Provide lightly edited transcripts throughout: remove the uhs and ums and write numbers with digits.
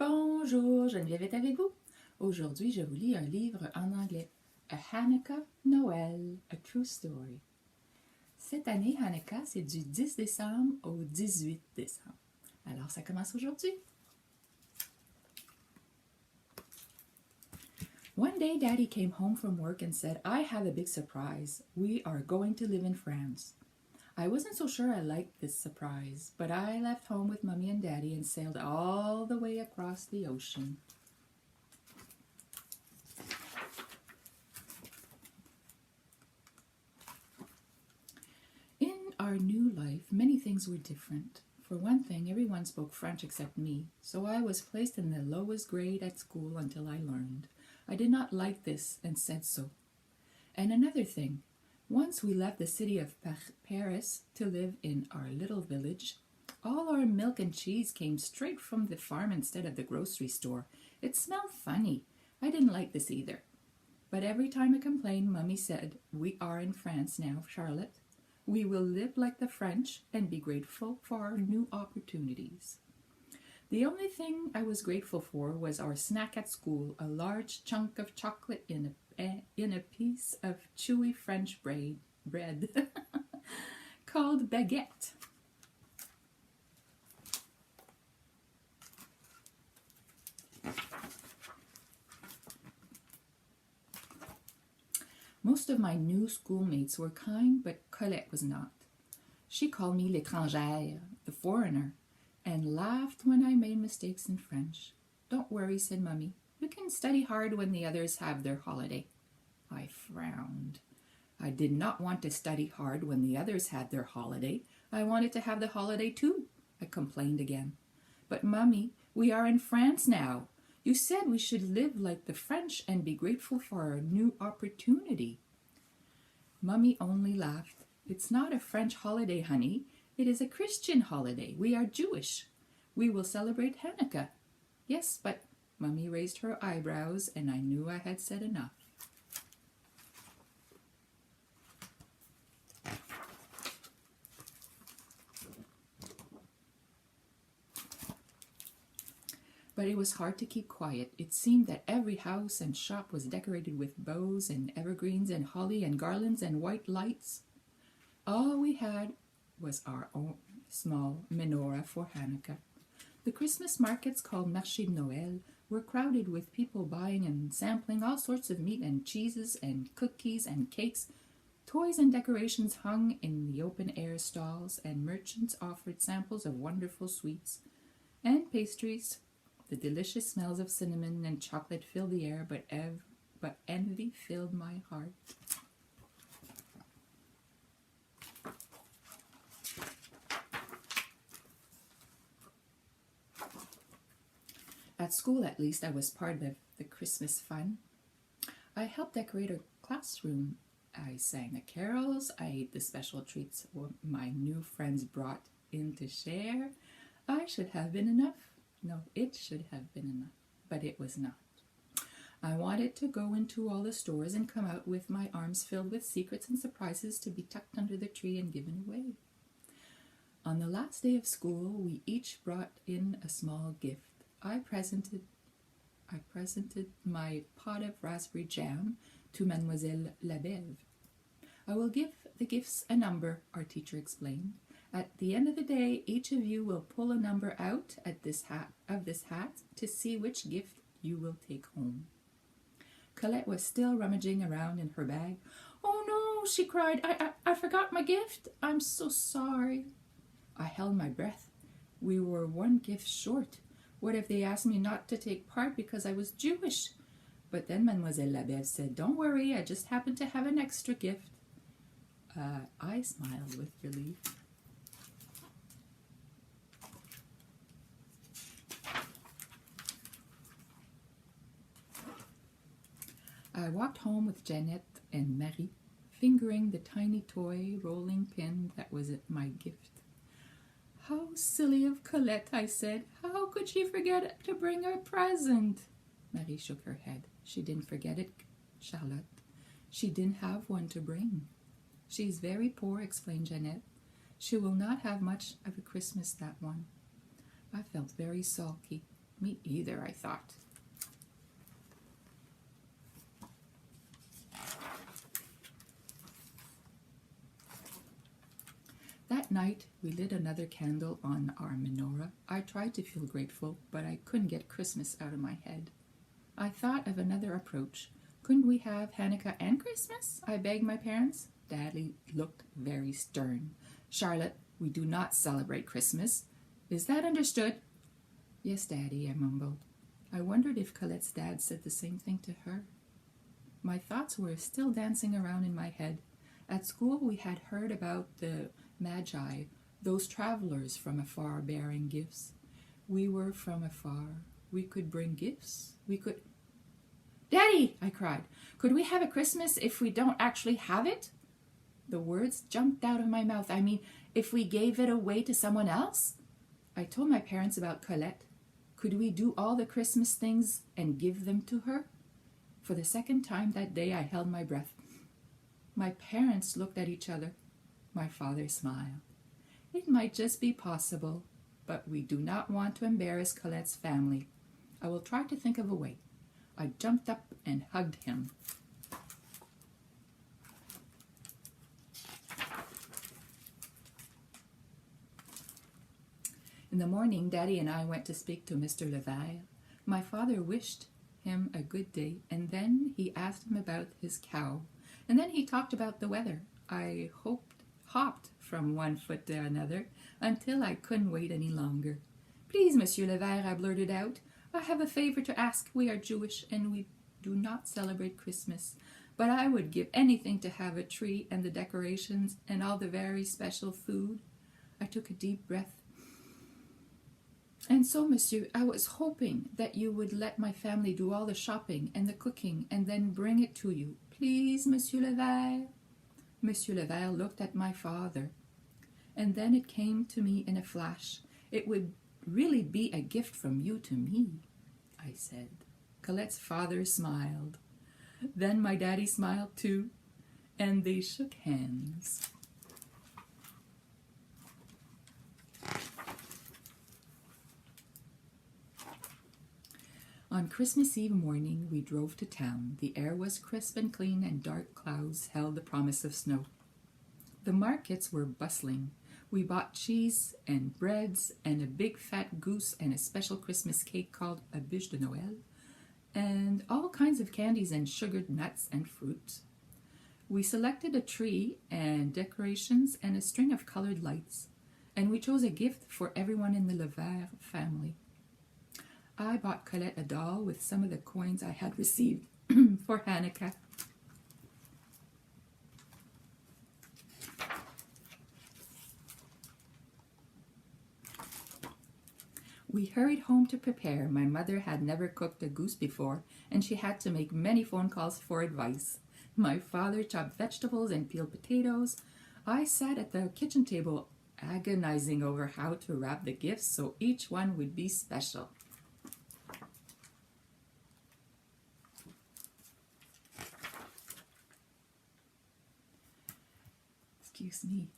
Bonjour, Geneviève est avec vous. Aujourd'hui, je vous lis un livre en anglais, A Chanukah Noël, A True Story. Cette année, Chanukah, c'est du 10 décembre au 18 décembre. Alors, ça commence aujourd'hui. One day, Daddy came home from work and said, I have a big surprise. We are going to live in France. I wasn't so sure I liked this surprise, but I left home with Mommy and Daddy and sailed all the way across the ocean. In our new life, many things were different. For one thing, everyone spoke French except me, so I was placed in the lowest grade at school until I learned. I did not like this and said so. And another thing, once we left the city of Paris to live in our little village, all our milk and cheese came straight from the farm instead of the grocery store. It smelled funny. I didn't like this either. But every time I complained, Mummy said, we are in France now, Charlotte. We will live like the French and be grateful for our new opportunities. The only thing I was grateful for was our snack at school, a large chunk of chocolate in a piece of chewy French bread called baguette. Most of my new schoolmates were kind, but Colette was not. She called me l'étrangère, the foreigner, and laughed when I made mistakes in French. Don't worry, said Mummy. You can study hard when the others have their holiday. I frowned. I did not want to study hard when the others had their holiday. I wanted to have the holiday too, I complained again. But Mummy, we are in France now. You said we should live like the French and be grateful for our new opportunity. Mummy only laughed. It's not a French holiday, honey. It is a Christian holiday. We are Jewish. We will celebrate Hanukkah. Yes, but Mummy raised her eyebrows, and I knew I had said enough. But it was hard to keep quiet. It seemed that every house and shop was decorated with bows and evergreens and holly and garlands and white lights. All we had was our own small menorah for Hanukkah. The Christmas markets called Marché de Noël were crowded with people buying and sampling all sorts of meat and cheeses and cookies and cakes. Toys and decorations hung in the open-air stalls, and merchants offered samples of wonderful sweets and pastries. The delicious smells of cinnamon and chocolate filled the air, but envy filled my heart. At school, at least, I was part of the Christmas fun. I helped decorate a classroom. I sang the carols. I ate the special treats my new friends brought in to share. I should have been enough. No, it should have been enough, but it was not. I wanted to go into all the stores and come out with my arms filled with secrets and surprises to be tucked under the tree and given away. On the last day of school, we each brought in a small gift. I presented my pot of raspberry jam to Mademoiselle Labelle. I will give the gifts a number, our teacher explained. At the end of the day, each of you will pull a number out of this hat to see which gift you will take home. Colette was still rummaging around in her bag. Oh no, she cried. I forgot my gift. I'm so sorry. I held my breath. We were one gift short. What if they asked me not to take part because I was Jewish? But then Mademoiselle Labelle said, don't worry, I just happened to have an extra gift. I smiled with relief. I walked home with Jeannette and Marie, fingering the tiny toy rolling pin that was my gift. How silly of Colette, I said. How could she forget to bring a present? Marie shook her head. She didn't forget it, Charlotte. She didn't have one to bring. She's very poor, explained Jeannette. She will not have much of a Christmas, that one. I felt very sulky. Me either, I thought. That night, we lit another candle on our menorah. I tried to feel grateful, but I couldn't get Christmas out of my head. I thought of another approach. Couldn't we have Hanukkah and Christmas? I begged my parents. Daddy looked very stern. Charlotte, we do not celebrate Christmas. Is that understood? Yes, Daddy, I mumbled. I wondered if Colette's dad said the same thing to her. My thoughts were still dancing around in my head. At school, we had heard about the Magi, those travelers from afar bearing gifts. We were from afar. We could bring gifts. We could... Daddy, I cried, could we have a Christmas if we don't actually have it? The words jumped out of my mouth. I mean, if we gave it away to someone else? I told my parents about Colette. Could we do all the Christmas things and give them to her? For the second time that day, I held my breath. My parents looked at each other. My father smiled. It might just be possible, but we do not want to embarrass Colette's family. I will try to think of a way. I jumped up and hugged him. In the morning, Daddy and I went to speak to Mr. Levert. My father wished him a good day, and then he asked him about his cow. And then he talked about the weather. I hopped from one foot to another until I couldn't wait any longer. Please, Monsieur Levert, I blurted out, I have a favor to ask. We are Jewish and we do not celebrate Christmas, but I would give anything to have a tree and the decorations and all the very special food. I took a deep breath. And so, Monsieur, I was hoping that you would let my family do all the shopping and the cooking and then bring it to you. Please, Monsieur Levert. Monsieur Levert looked at my father, and then it came to me in a flash. It would really be a gift from you to me, I said. Colette's father smiled. Then my daddy smiled too, and they shook hands. On Christmas Eve morning, we drove to town. The air was crisp and clean, and dark clouds held the promise of snow. The markets were bustling. We bought cheese and breads and a big fat goose and a special Christmas cake called a bûche de Noël, and all kinds of candies and sugared nuts and fruit. We selected a tree and decorations and a string of colored lights, and we chose a gift for everyone in the Levert family. I bought Colette a doll with some of the coins I had received for Hanukkah. We hurried home to prepare. My mother had never cooked a goose before, and she had to make many phone calls for advice. My father chopped vegetables and peeled potatoes. I sat at the kitchen table agonizing over how to wrap the gifts so each one would be special. Excuse me.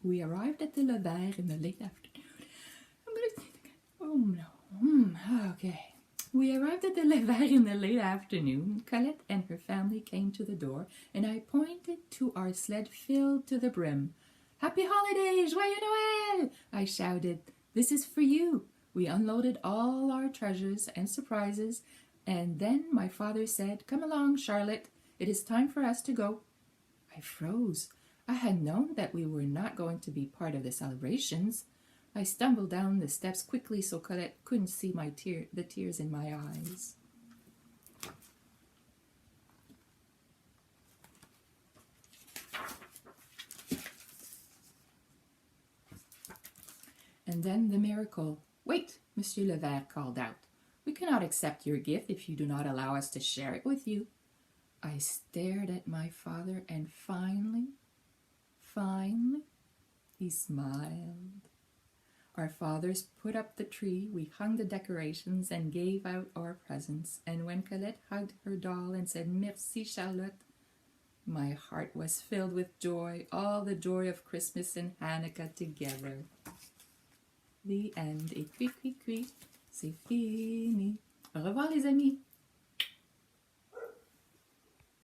We arrived at the Levert in the late afternoon. We arrived at the Levert in the late afternoon. Colette and her family came to the door, and I pointed to our sled filled to the brim. Happy holidays, Joyeux Noël! I shouted. This is for you. We unloaded all our treasures and surprises, and then my father said, Come along, Charlotte. It is time for us to go. I froze. I had known that we were not going to be part of the celebrations. I stumbled down the steps quickly so Colette couldn't see the tears in my eyes. And then the miracle. Wait, Monsieur Levert called out. We cannot accept your gift if you do not allow us to share it with you. I stared at my father, and finally, he smiled. Our fathers put up the tree, we hung the decorations and gave out our presents. And when Colette hugged her doll and said, Merci, Charlotte, My heart was filled with joy, all the joy of Christmas and Hanukkah together. The end. Et cui, cui, cui. C'est fini. Au revoir les amis.